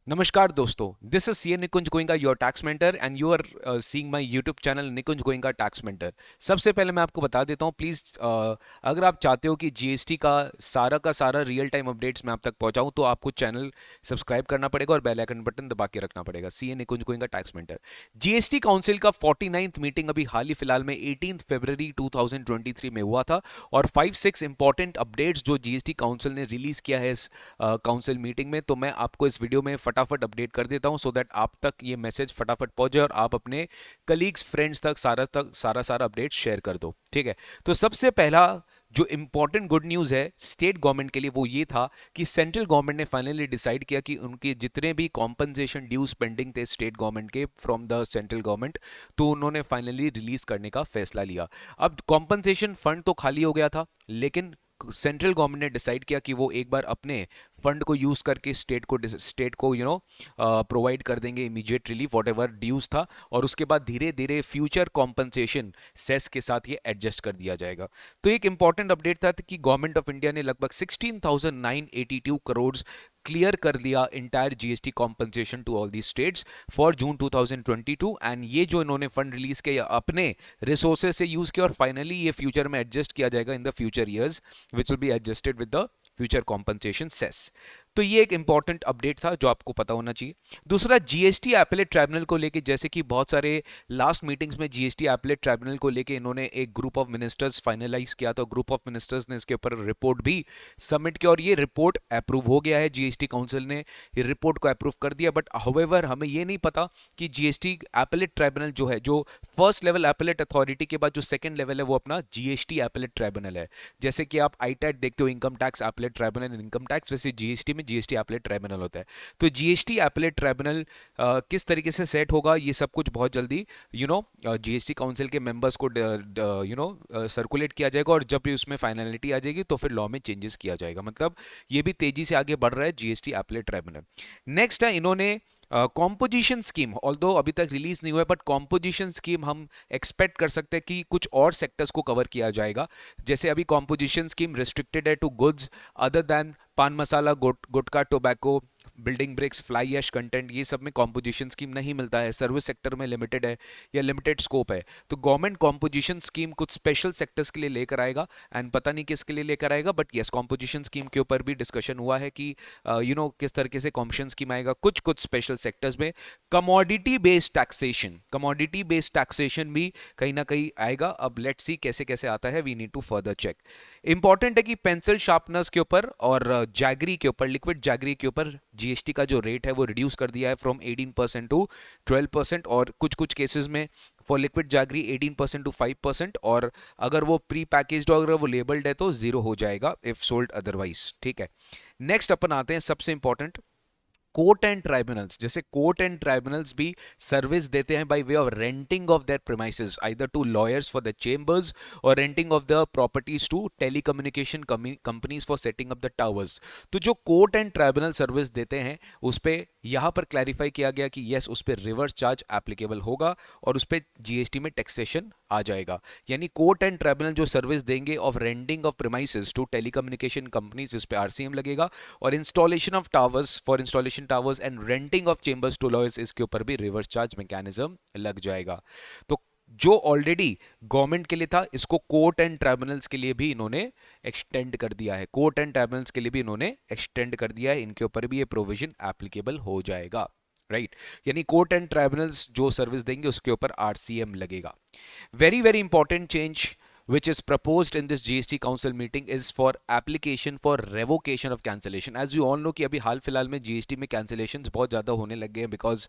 नमस्कार दोस्तों, this is CA Nikunj Goenka your tax mentor and you are seeing my YouTube channel Nikunj Goenka tax mentor. सबसे पहले मैं आपको बता देता हूँ प्लीज़, अगर आप चाहते हो कि जीएसटी का सारा रियल टाइम अपडेट्स मैं आप तक पहुँचाऊँ तो आपको चैनल सब्सक्राइब करना पड़ेगा और बेल आइकन बटन दबा के रखना पड़ेगा। CA Nikunj Goenka tax mentor. GST council का 49th मीटिंग अभी हाल ही फिलहाल में 18 फरवरी 2023 में हुआ था और 5-6 इंपॉर्टेंट अपडेट्स जो जीएसटी काउंसिल ने रिलीज किया है इस काउंसिल मीटिंग में, तो मैं आपको इस वीडियो में फटाफट अपडेट कर देता हूं सो दैट आप तक ये मैसेज फटाफट पहुंच जाए और आप अपने कलीग्स फ्रेंड्स तक सारा अपडेट शेयर कर दो। ठीक है, तो सबसे पहला जो इंपॉर्टेंट गुड न्यूज़ है स्टेट गवर्नमेंट के लिए वो ये था कि सेंट्रल गवर्नमेंट ने फाइनली डिसाइड किया कि उनके जितने भी कॉम्पनसेशन ड्यूज पेंडिंग थे स्टेट गवर्नमेंट के फ्रॉम द सेंट्रल गवर्नमेंट, तो उन्होंने फाइनली रिलीज करने का फैसला लिया। अब कॉम्पनसेशन फंड तो खाली हो गया था, लेकिन सेंट्रल गवर्नमेंट ने डिसाइड किया कि वो एक बार अपने फंड को यूज करके स्टेट को प्रोवाइड कर देंगे immediate relief whatever dues था, और उसके बाद धीरे धीरे फ्यूचर कॉम्पनसेशन सेस के साथ ये एडजस्ट कर दिया जाएगा। तो एक इंपॉर्टेंट अपडेट था कि गवर्नमेंट ऑफ इंडिया ने लगभग 16,982 करोड़ क्लियर कर दिया entire GST compensation to all the states for June 2022। And ये जो इन्होंने फंड रिलीज किया अपने रिसोर्सेज से यूज किया और फाइनली ये फ्यूचर में एडजस्ट किया जाएगा in the future years which will be adjusted with the future compensation cess. तो ये एक इंपॉर्टेंट अपडेट था जो आपको पता होना चाहिए। दूसरा, जीएसटी एपेलेट ट्राइब्यूनल को लेके, जैसे कि बहुत सारे लास्ट मीटिंग्स में जीएसटी एपेलेट ट्राइब्यूनल को लेके इन्होंने एक ग्रुप ऑफ मिनिस्टर्स फाइनलाइज किया, तो ग्रुप ऑफ मिनिस्टर्स ने इसके ऊपर रिपोर्ट भी सबमिट किया और ये रिपोर्ट अप्रूव हो गया है। जीएसटी काउंसिल ने ये रिपोर्ट को अप्रूव कर दिया, बट हाउएवर हमें ये नहीं पता कि जीएसटी एपेलेट ट्राइब्यूनल जो है, जो फर्स्ट लेवल एपेलेट अथॉरिटी के बाद जो सेकंड लेवल है वो अपना जीएसटी एपेलेट ट्राइब्यूनल है। जैसे कि आप आईटैट देखते हो, income tax appellate tribunal, income tax, वैसे जीएसटी में जीएसटी एपेलेट ट्राइब्यूनल होता है। तो जीएसटी एपेलेट ट्राइब्यूनल किस तरीके से सेट होगा, ये सब कुछ बहुत जल्दी जीएसटी काउंसिल के मेंबर्स को सर्कुलेट किया जाएगा और जब भी उसमें फाइनलिटी आ जाएगी तो फिर लॉ में चेंजेस किया जाएगा। मतलब ये भी तेजी से आगे बढ़ रहा है जीएसटी एपेलेट ट्राइब्यूनल। नेक्स्ट है, इन्होंने कॉम्पोजिशन स्कीम, ऑल्दो अभी तक रिलीज नहीं हुआ है, बट कॉम्पोजिशन स्कीम हम एक्सपेक्ट कर सकते हैं कि कुछ और सेक्टर्स को कवर किया जाएगा। जैसे अभी कॉम्पोजिशन स्कीम रिस्ट्रिक्टेड है to goods other than paan masala, gutkha, tobacco, building bricks, fly ash content, ये सब में कॉम्पोजिशन स्कीम नहीं मिलता है। सर्विस सेक्टर में लिमिटेड है या लिमिटेड स्कोप है, तो गवर्नमेंट कॉम्पोजिशन स्कीम कुछ स्पेशल सेक्टर्स के लिए लेकर आएगा एंड पता नहीं किसके लिए लेकर आएगा, बट यस कॉम्पोजिशन स्कीम के ऊपर भी डिस्कशन हुआ है कि किस तरीके से कॉम्पोजिशन स्कीम आएगा कुछ कुछ स्पेशल सेक्टर्स में। कमोडिटी बेस्ड टैक्सेशन भी कहीं ना कहीं आएगा। अब लेट्स सी कैसे कैसे आता है, we need to further check. Important है कि पेंसिल शार्पनर्स के ऊपर और जैगरी के ऊपर, लिक्विड जैगरी के ऊपर जीएसटी का जो रेट है वो रिड्यूस कर दिया है फ्रॉम 18% टू 12%, और कुछ कुछ केसेस में फॉर लिक्विड जैगरी 18% टू 5%, और अगर वो प्री पैकेज्ड और अगर वो लेबल्ड है तो जीरो हो जाएगा इफ सोल्ड अदरवाइज। ठीक है, नेक्स्ट अपन आते हैं सबसे इंपॉर्टेंट, कोर्ट एंड ट्राइब्यूनल्स। जैसे कोर्ट एंड ट्राइब्यूनल्स भी सर्विस देते हैं by way of renting of their premises either to lawyers for the chambers और renting of the properties to telecommunication companies for setting up the towers. तो जो court and tribunal service देते हैं उस पर यहां पर क्लैरिफाई किया गया कि यस उस पर रिवर्स चार्ज एप्लीकेबल होगा और उस पर जीएसटी में टैक्सेशन आ जाएगा। यानी कोर्ट एंड ट्राइब्यूनल जो सर्विस देंगे of renting of premises to telecommunication companies, इस पे आरसीएम लगेगा, और installation of towers for installation towers and renting of chambers to lawyers, इसके ऊपर भी रिवर्स चार्ज मैकेनिज्म लग जाएगा। तो जो ऑलरेडी गवर्नमेंट के लिए था इसको कोर्ट एंड ट्राइब्यूनल्स के लिए भी इन्होंने एक्सटेंड कर दिया है। कोर्ट एंड ट्राइब्यूनल्स के लिए भी इन्होंने एक्सटेंड कर दिया है, इनके ऊपर भी ये प्रोविजन एप्लीकेबल हो जाएगा। राइट, यानी कोर्ट एंड ट्राइब्यूनल्स जो सर्विस देंगे उसके ऊपर आरसीएम लगेगा। Very, very important change which is proposed in this GST Council meeting is for application for revocation of cancellation. As you all know कि अभी हाल फिलहाल में GST में cancellations बहुत ज़्यादा होने लग गए हैं, बिकॉज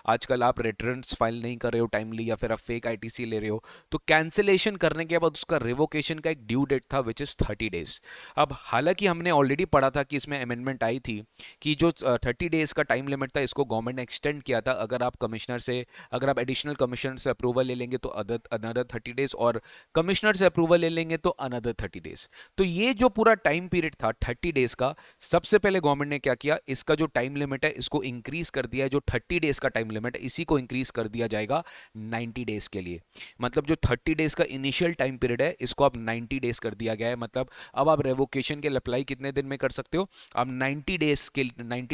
आजकल आप रिटर्न्स फाइल नहीं कर रहे हो टाइमली या फिर आप फेक आईटीसी ले रहे हो, तो कैंसिलेशन करने के बाद उसका रिवोकेशन का एक ड्यू डेट था विच इज़ 30 डेज। अब हालांकि हमने ऑलरेडी पढ़ा था कि इसमें अमेंडमेंट आई थी कि जो 30 डेज का टाइम लिमिट था इसको गवर्नमेंट ने एक्सटेंड किया था। अगर आप एडिशनल कमिश्नर से अप्रूवल ले लेंगे तो अनदर 30 डेज, और कमिश्नर से अप्रूवल ले लेंगे तो अनदर 30 डेज। तो ये जो पूरा टाइम पीरियड था 30 डेज का, सबसे पहले गवर्नमेंट ने क्या किया, इसका जो टाइम लिमिट है इसको इंक्रीज कर दिया है। जो 30 डेज का टाइम लिमिट है इसी को इंक्रीज कर दिया जाएगा 90 डेज के लिए। मतलब जो 30 डेज का इनिशियल टाइम पीरियड है इसको अब 90 डेज कर दिया गया है। मतलब अब आप रेवोकेशन के लिए अप्लाई कितने दिन में कर सकते हो, आप 90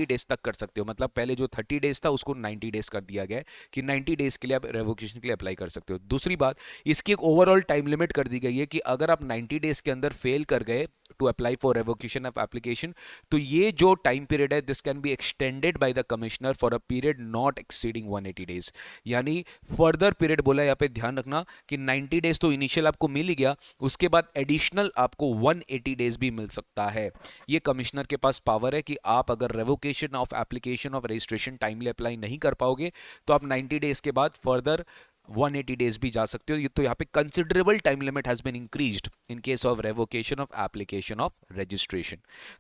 डेज तक कर सकते हो। मतलब पहले जो 30 डेज था उसको 90 डेज कर दिया गया है कि 90 डेज के लिए आप रेवोकेशन के लिए अप्लाई कर सकते हो। दूसरी बात, इसकी एक ओवरऑल टाइम लिमिट कर दी गई है कि अगर आप 90 डेज के अंदर फेल कर गए to apply for revocation of application, तो ये जो टाइम पीरियड है this can be extended by the commissioner for a period not exceeding 180 days. यानी फर्दर पीरियड बोला, यहाँ पे ध्यान रखना कि 90 डेज तो इनिशियल आपको मिल ही गया, उसके बाद एडिशनल आपको 180 डेज भी मिल सकता है। ये कमिश्नर के पास पावर है कि आप अगर revocation of application of registration timely apply नहीं कर पाओगे तो आप 90 डेज के बाद फर्दर 180 डेज भी जा सकते हो। तो यहाँ पे considerable time limit has been increased in case of revocation of application of registration.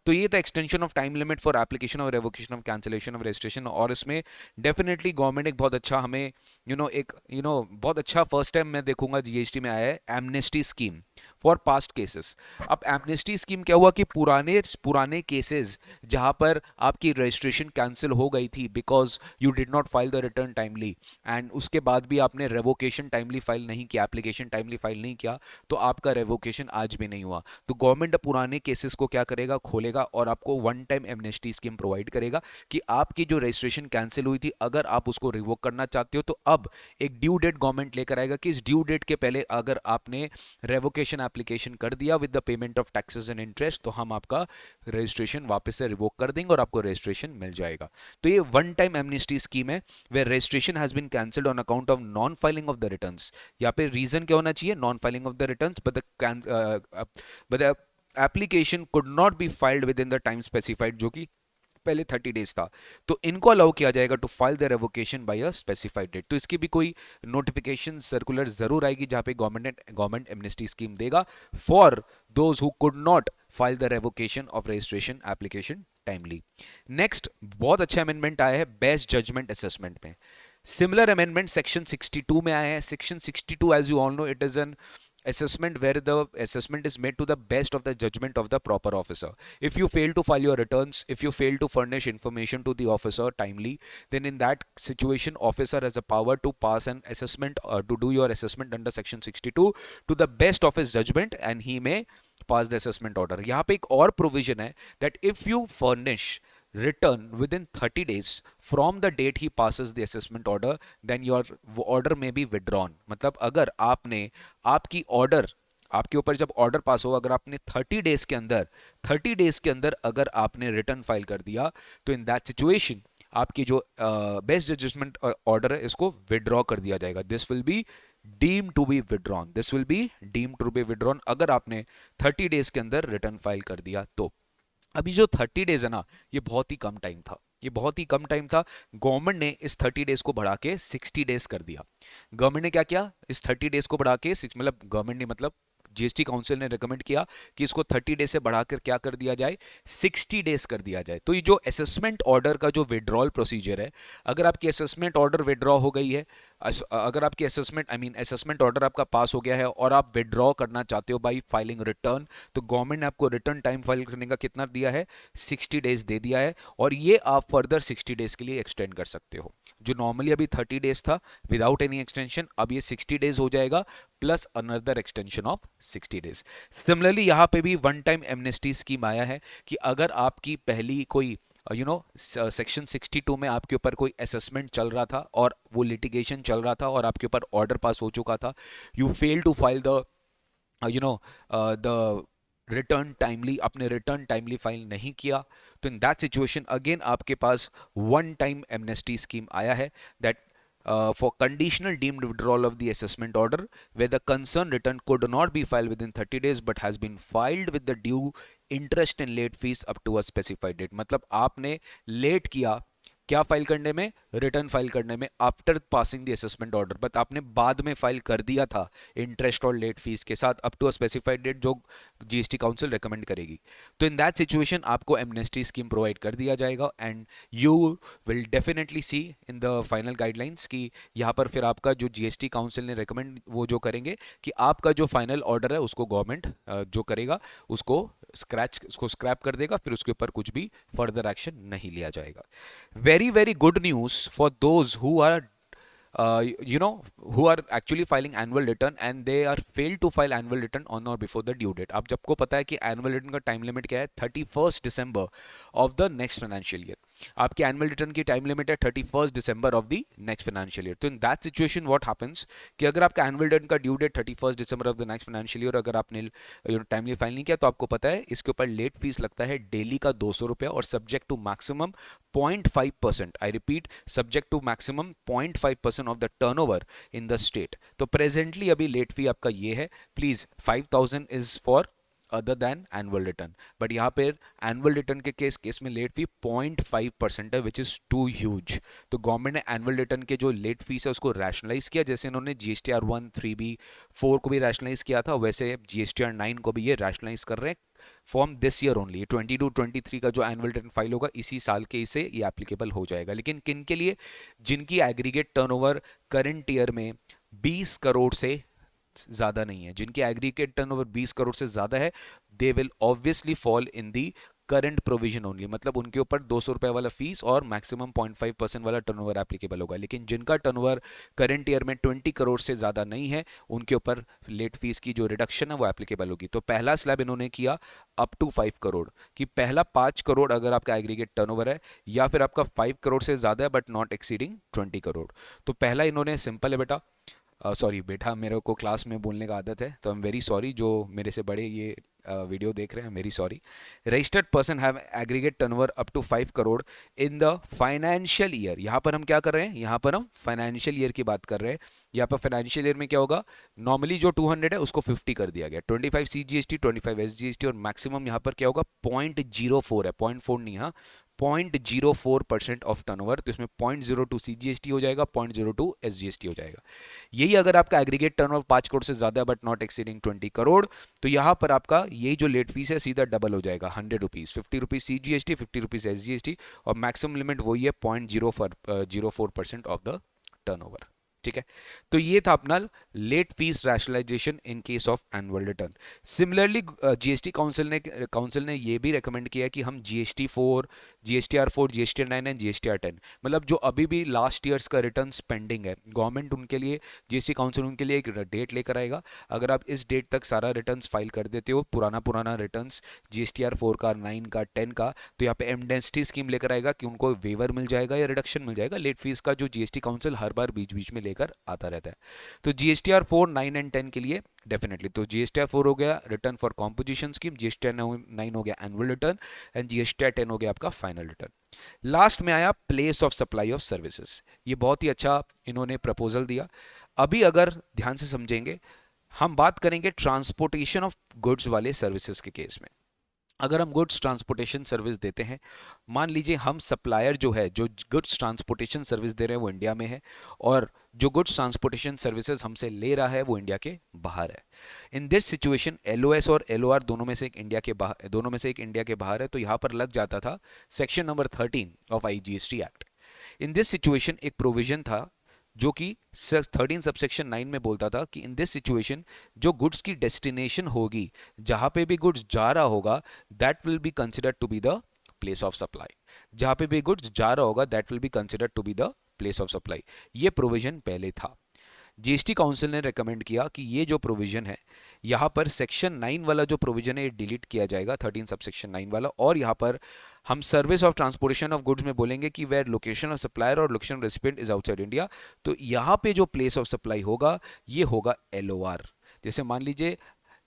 तो ये था extension of time limit for application of revocation of cancellation of registration. और इसमें डेफिनेटली गवर्नमेंट एक बहुत अच्छा हमें बहुत अच्छा फर्स्ट टाइम मैं देखूंगा जीएसटी में आया है amnesty scheme for past cases. अब एमनेस्टी स्कीम क्या हुआ कि पुराने केसेस जहां पर आपकी रजिस्ट्रेशन कैंसिल हो गई थी because you did not file the return timely, and उसके बाद भी आपने रेवोकेशन टाइमली फाइल नहीं किया, एप्लीकेशन टाइमली फाइल नहीं किया, तो आपका रेवोकेशन आज भी नहीं हुआ। तो गवर्नमेंट पुराने केसेस को क्या करेगा, खोलेगा और आपको one time amnesty scheme provide करेगा कि आपकी जो रजिस्ट्रेशन कैंसिल हुई थी अगर आप उसको रिवोक करना चाहते हो तो अब एक ड्यू डेट गवर्नमेंट लेकर आएगा कि इस ड्यू डेट के पहले अगर आपने रेवोकेशन एप्लीकेशन कर दिया with the payment of taxes and interest तो हम आपका रजिस्ट्रेशन वापस से रिवोक कर देंगे और आपको रजिस्ट्रेशन मिल जाएगा। तो ये वन टाइम एमनेस्टी स्कीम है where registration has been cancelled on account of non filing of the returns. यहाँ पे रीजन क्या होना चाहिए, non filing of the returns, but the application could not be filed within the time specified, जो कि पहले 30 days था। तो इनको अलाउ किया जाएगा to file the revocation by a specified date. तो इसकी भी कोई नोटिफिकेशन सर्कुलर जरूर आएगी जहां पे गवर्नमेंट एमनेस्टी स्कीम देगा for those who could not file the revocation of registration application timely. Next बहुत अच्छा अमेंडमेंट आया है बेस्ट जजमेंट असेसमेंट में। सिमिलर अमेंडमेंट सेक्शन 62 में आया है। Section 62 as you all know it is an assessment where the assessment is made to the best of the judgment of the proper officer. If you fail to file your returns, if you fail to furnish information to the officer timely, then in that situation officer has a power to pass an assessment to do your assessment under section 62 to the best of his judgment and he may pass the assessment order. यहाँ पे एक और provision है that if you furnish return within 30 days from the date he passes the assessment order then your order may be withdrawn। मतलब अगर आपने आपकी order आपके ऊपर जब ऑर्डर पास हो अगर आपने 30 डेज के अंदर अगर आपने रिटर्न फाइल कर दिया तो इन दैट सिचुएशन आपकी जो बेस्ट जजमेंट ऑर्डर है इसको विड्रॉ कर दिया जाएगा। This will be deem to be withdrawn, this will be deem to be withdrawn अगर आपने 30 डेज के अंदर रिटर्न फाइल कर दिया तो। अभी जो 30 डेज है ना ये बहुत ही कम टाइम था, ये बहुत ही कम टाइम था। गवर्नमेंट ने इस 30 डेज को बढ़ा के 60 डेज कर दिया। गवर्नमेंट ने क्या किया, इस 30 डेज को बढ़ा के मतलब गवर्नमेंट ने मतलब जीएसटी काउंसिल ने रिकमेंड किया कि इसको 30 डेज से बढ़ाकर क्या कर दिया जाए 60 डेज कर दिया जाए। तो ये जो असेसमेंट ऑर्डर का जो विड्रॉल प्रोसीजर है, अगर आपकी असेसमेंट ऑर्डर विड्रॉ हो गई है, अगर आपकी असेसमेंट ऑर्डर आपका पास हो गया है और आप विड्रॉ करना चाहते हो बाई फाइलिंग रिटर्न, तो गवर्नमेंट ने आपको रिटर्न टाइम फाइल करने का कितना दिया है 60 डेज दे दिया है और ये आप फर्दर 60 डेज के लिए एक्सटेंड कर सकते हो। जो नॉर्मली अभी 30 डेज था विदाउट एनी एक्सटेंशन, अब ये 60 डेज हो जाएगा plus another extension of 60 days. Similarly यहाँ पे भी वन टाइम एमनेस्टी स्कीम आया है कि अगर आपकी पहली कोई सेक्शन 62 में आपके ऊपर कोई असेसमेंट चल रहा था और वो लिटिगेशन चल रहा था और आपके ऊपर ऑर्डर पास हो चुका था, you fail to file the the return timely, आपने रिटर्न टाइमली फाइल नहीं किया, तो इन दैट सिचुएशन अगेन आपके पास वन टाइम एमनेस्टी स्कीम आया है that for conditional deemed withdrawal of the assessment order where the concerned return could not be filed within 30 days but has been filed with the due interest and late fees up to a specified date। मतलब आपने late किया क्या file करने में, return file करने में after passing the assessment order, but आपने बाद में फाइल कर दिया था इंटरेस्ट और लेट फीस के साथ up to a specified date जो जीएसटी काउंसिल रेकमेंड करेगी। तो इन दैट सिचुएशन आपको एमनेस्टी स्कीम प्रोवाइड कर दिया जाएगा and you will definitely see in the final guidelines कि यहाँ पर फिर आपका जो जीएसटी काउंसिल ने रेकमेंड वो जो करेंगे कि आपका जो फाइनल ऑर्डर है उसको गवर्नमेंट जो करेगा उसको स्क्रैप कर देगा, फिर उसके ऊपर कुछ भी फर्दर एक्शन नहीं लिया जाएगा। Very very good news for those who are who are actually filing annual return and they are failed to file annual return on or before the due date। आप सबको पता है कि annual return का time limit क्या है, 31st December of the next financial year। आपकी annual return की टाइम लिमिट है 31st December of the next financial year। तो in that situation what happens कि अगर आपका annual return का due date 31st December of the next financial year अगर आपने टाइमली फाइल नहीं किया तो आपको पता है इसके ऊपर लेट फीस लगता है डेली का 200 रुपया और subject to maximum 0.5%। I repeat, subject to maximum 0.5% of the turnover in the state. तो प्रेजेंटली अभी लेट फी आपका ये है, please 5000 is for other than annual return, but यहाँ पे एनुअल रिटर्न के केस में लेट फी 0.5% है विच इज टू ह्यूज। तो गवर्नमेंट ने एनुअल रिटर्न के जो लेट फीस है उसको रैशनलाइज किया, जैसे इन्होंने जीएसटीआर 1, 3B, 4 को भी रैशनलाइज किया था, वैसे जीएसटीआर 9 को भी ये रैशनलाइज कर रहे हैं फॉर्म दिस ईयर ओनली। 22-23 का जो एनुअल रिटर्न फाइल होगा इसी साल के इसे ये एप्लीकेबल हो जाएगा। लेकिन किन के लिए? जिनकी एग्रीगेट टर्नओवर करंट ईयर में 20 करोड़ से ज्यादा नहीं है, जिनकी एग्रीगेट टर्नओवर 20 करोड़ से ज्यादा है, they will obviously fall in the current provision only. मतलब उनके ऊपर 200 रुपए वाला फीस और मैक्सिमम 0.5% वाला टर्नओवर एप्लीकेबल होगा। लेकिन जिनका टर्नओवर करंट ईयर में 20 करोड़ से ज्यादा नहीं है, उनके ऊपर लेट फीस की जो रिडक्शन है वो एप्लीकेबल होगी। तो पहला स्लैब इन्होंने किया अप टू 5 करोड़ कि पहला 5 करोड़ अगर आपका एग्रीगेट टर्नओवर है या फिर आपका 5 करोड़ से ज्यादा है बट नॉट एक्सीडिंग 20 करोड़। तो पहला इन्होंने सिंपल है बेटा, सॉरी बेटा, मेरे को क्लास में बोलने का आदत है तो आई एम वेरी सॉरी, जो मेरे से बड़े ये वीडियो देख रहे हैं, मेरी sorry. Registered person have aggregate turnover up to 5 crore in the financial year. यहाँ पर हम क्या कर रहे हैं, यहाँ पर हम फाइनेंशियल ईयर की बात कर रहे हैं। यहाँ पर फाइनेंशियल ईयर में क्या होगा, नॉर्मली जो 200 है उसको 50 कर दिया गया, 25 CGST 25 SGST और मैक्सिमम यहाँ पर क्या होगा 0.04 है, 0.4 नहीं, हाँ 0.04% ऑफ टर्नओवर। तो इसमें 0.02 CGST हो जाएगा, 0.02 SGST हो जाएगा। यही अगर आपका एग्रीगेट टर्नओवर 5 करोड़ से ज्यादा बट नॉट एक्सीडिंग 20 करोड़, तो यहां पर आपका यही जो लेट फीस है सीधा डबल हो जाएगा, 100 rupees, 50 rupees CGST, 50 rupees SGST और मैक्सिमम लिमिट वही है 0.04% ऑफ द टर्नओवर। ठीक है, तो ये था अपना late fees rationalisation in case of annual return. Similarly GST council ने ये भी रेकमेंड किया कि हम GST4, GSTR4, GSTR9 and GSTR10, मतलब जो अभी भी लास्ट ईयर्स का रिटर्न पेंडिंग है, गवर्नमेंट उनके लिए, जीएसटी काउंसिल उनके लिए एक डेट लेकर आएगा। अगर आप इस डेट तक सारा रिटर्न फाइल कर देते हो, पुराना रिटर्न GSTR4 का, 9 का, 10 का, तो यहाँ पे एमनेस्टी स्कीम लेकर आएगा कि उनको वेवर मिल जाएगा या रिडक्शन मिल जाएगा लेट फीस का, जो जीएसटी काउंसिल हर बार बीच बीच में लेकर आता रहता है। तो GSTR4, 9 एंड 10 के लिए डेफिनेटली, तो GSTR4 हो गया return for composition scheme, GSTR9 हो गया एनुअल रिटर्न एंड GSTR10 हो गया आपका फाइनल रिटर्न। लास्ट में आया place of supply of services. ये बहुत ही अच्छा इन्होंने प्रपोजल दिया। अभी अगर ध्यान से समझेंगे, हम बात करेंगे ट्रांसपोर्टेशन ऑफ गुड्स वाले सर्विसेज के केस में। अगर हम गुड्स ट्रांसपोर्टेशन सर्विस देते हैं, मान लीजिए हम सप्लायर जो है, जो गुड्स ट्रांसपोर्टेशन सर्विस दे रहे हैं वो इंडिया में है और जो गुड्स ट्रांसपोर्टेशन सर्विसेज हमसे ले रहा है वो इंडिया के बाहर है। इन दिस सिचुएशन LOS और LOR दोनों में से एक इंडिया के बाहर है, तो यहाँ पर लग जाता था section number 13 of IGST act. In this situation एक प्रोविजन था जो कि 13 सबसेक्शन 9 में बोलता था कि इन दिस सिचुएशन जो गुड्स की डेस्टिनेशन होगी, जहां पे भी गुड्स जा रहा होगा, that will be considered to be the place of supply. जहां पे भी गुड्स जा रहा होगा that will be considered to be the place of supply. ये प्रोविजन पहले था। जीएसटी काउंसिल ने रेकमेंड किया कि ये जो प्रोविजन है, यहाँ पर सेक्शन 9 वाला जो प्रोविजन है ये डिलीट किया जाएगा, 13 सबसेक्शन 9 वाला, और यहाँ पर हम service of transportation of goods में बोलेंगे कि वेयर लोकेशन ऑफ सप्लायर और location recipient is outside India. तो यहाँ पे जो प्लेस ऑफ सप्लाई होगा ये होगा LOR। जैसे मान लीजिए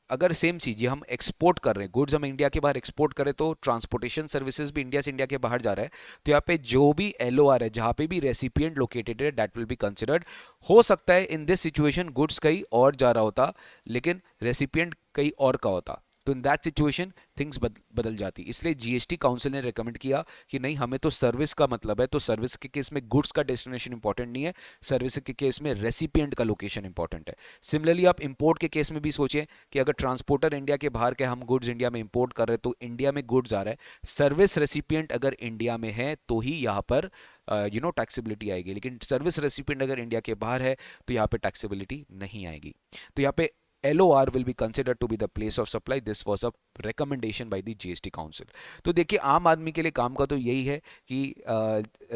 अगर सेम चीज ये हम एक्सपोर्ट कर रहे हैं, गुड्स हम इंडिया के बाहर एक्सपोर्ट करें, तो ट्रांसपोर्टेशन सर्विसेज भी इंडिया से इंडिया के बाहर जा रहा है, तो यहाँ पे जो भी LOR है, जहाँ पे भी रेसिपिएंट लोकेटेड है, दैट विल बी कंसिडर्ड। हो सकता है इन दिस सिचुएशन गुड्स कहीं और जा रहा होता लेकिन रेसिपिएंट कहीं और का होता, तो इन दैट सिचुएशन थिंग्स बदल जाती। इसलिए जीएसटी काउंसिल ने रिकमेंड किया कि नहीं, हमें तो सर्विस का मतलब है, तो सर्विस के केस में गुड्स का डेस्टिनेशन इंपॉर्टेंट नहीं है, सर्विस के केस में रेसिपिएंट का लोकेशन इंपॉर्टेंट है। सिमिलरली आप इंपोर्ट के केस में भी सोचें कि अगर ट्रांसपोर्टर इंडिया के बाहर के हम गुड्स इंडिया में इंपोर्ट कर रहे हैं, तो इंडिया में गुड्स आ रहा है, सर्विस रेसिपिएंट अगर इंडिया में है तो ही यहाँ पर टैक्सेबिलिटी आएगी, लेकिन सर्विस रेसिपिएंट अगर इंडिया के बाहर है तो यहाँ पे टैक्सेबिलिटी नहीं आएगी। तो यहाँ पे LOR will be considered to be the place of supply. This was a recommendation by the GST Council. तो देखिए आम आदमी के लिए काम का तो यही है कि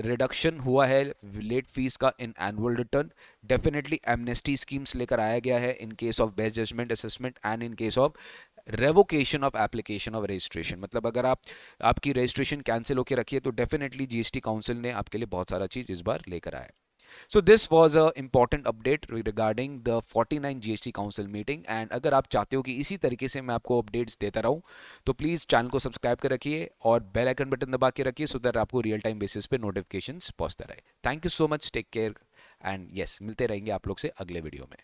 रिडक्शन हुआ है लेट फीस का in annual return, definitely amnesty schemes लेकर आया गया है in case of best judgement assessment and in case of revocation of application of registration. मतलब अगर आपकी रजिस्ट्रेशन कैंसिल होकर रखी है तो डेफिनेटली जीएसटी काउंसिल ने आपके लिए बहुत सारा चीज इस बार लेकर आया है। So this was a important update regarding the 49 GST Council meeting, and अगर आप चाहते हो कि इसी तरीके से मैं आपको अपडेट्स देता रहूं तो प्लीज़ चैनल को सब्सक्राइब कर रखिए और बेल आइकन बटन दबा के रखिए सो दैट आपको रियल टाइम बेसिस पे नोटिफिकेशंस पहुंचता रहे। Thank you so much, take care and yes, मिलते रहेंगे आप लोग से अगले वीडियो में।